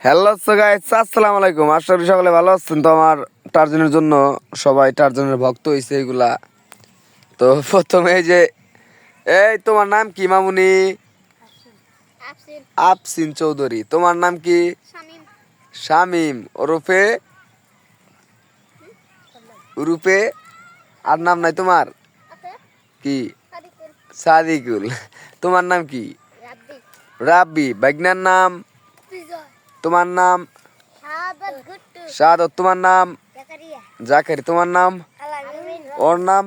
Hello so guys, আসসালামু আলাইকুম। আশা করি সকলে ভালো আছেন। তো আমার টার্জনের জন্য সবাই টার্জনের ভক্ত হইছে এগুলা। তো প্রথমে এই তোমার নাম কি মামুনি? আফসিন চৌধুরী। তোমার নাম কি? শামিম ওরফে রূপে। আর নাম নাই তোমার? কি? সাদিকুল। তোমার নাম কি? রাব্বি। বাইগনার নাম? তোমার নাম? শাহাদত। তোমার নাম? জাকারি। তোমার নাম? ওর নাম?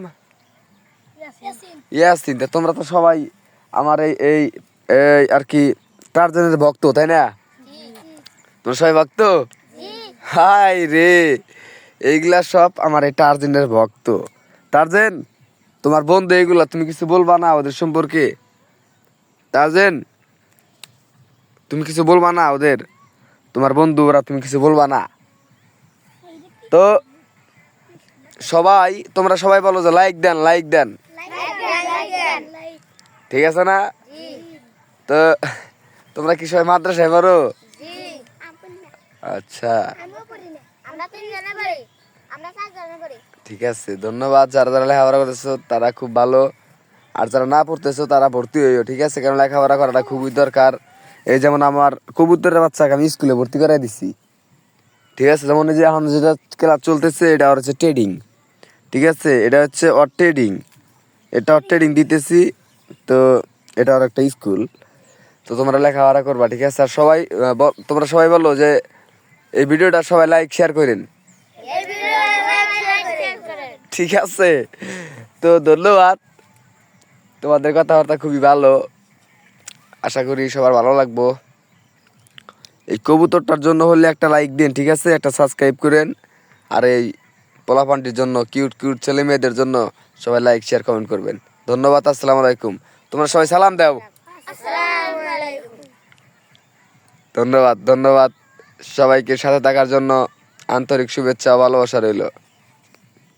ইয়াসিন। তোমরা তো সবাই আমার এই এই এই আর কি টার্জনের ভক্ত, তাই না? তোমরা সবাই ভক্ত? হাই রে, এইগুলা সব আমার এই টার্জেনের ভক্ত। টার্জেন, তোমার বন্ধু এইগুলা, তুমি কিছু বলবা না ওদের সম্পর্কে? টার্জেন, তুমি কিছু বলবা না ওদের? তোমার বন্ধু ওরা, তুমি কিছু বলবা না? তো সবাই, তোমরা সবাই বলো যে লাইক দেন, লাইক দেন। ঠিক আছে না? তো তোমরা কি সবাই মাদ্রাসায় পড়ো? আচ্ছা, ঠিক আছে, ধন্যবাদ। যারা যারা লেখাপড়া করতেছো তারা খুব ভালো, আর যারা না পড়তেছো তারা ভর্তি হইও, ঠিক আছে? কারণ লেখাপড়া করাটা খুবই দরকার। এই যেমন আমার কবুতরের বাচ্চাকে আমি স্কুলে ভর্তি করাই দিছি, ঠিক আছে? যেমন এই যে এখন যেটা ক্লাস চলতেছে, এটা হচ্ছে ট্রেডিং, ঠিক আছে? এটা হচ্ছে ওর ট্রেডিং, এটা ওর ট্রেডিং দিতেছি। তো এটা আর একটা স্কুল। তো তোমরা লেখাপড়া করবা, ঠিক আছে? আর সবাই তোমরা সবাই বলো যে এই ভিডিওটা সবাই লাইক শেয়ার করেন, ঠিক আছে? তো ধন্যবাদ, তোমাদের কথাবার্তা খুবই ভালো, আশা করি সবার ভালো লাগবো। এই কবুতরটার জন্য হলে একটা লাইক দিন, ঠিক আছে? একটা সাবস্ক্রাইব করেন। আর এই পোলাপানটির জন্য, কিউট কিউট ছেলে মেয়েদের জন্য সবাই লাইক শেয়ার কমেন্ট করবেন। ধন্যবাদ। আসসালামু আলাইকুম। তোমরা সবাই সালাম দাও। ধন্যবাদ, ধন্যবাদ। সবাইকে সাথে থাকার জন্য আন্তরিক শুভেচ্ছা ও ভালোবাসা রইল।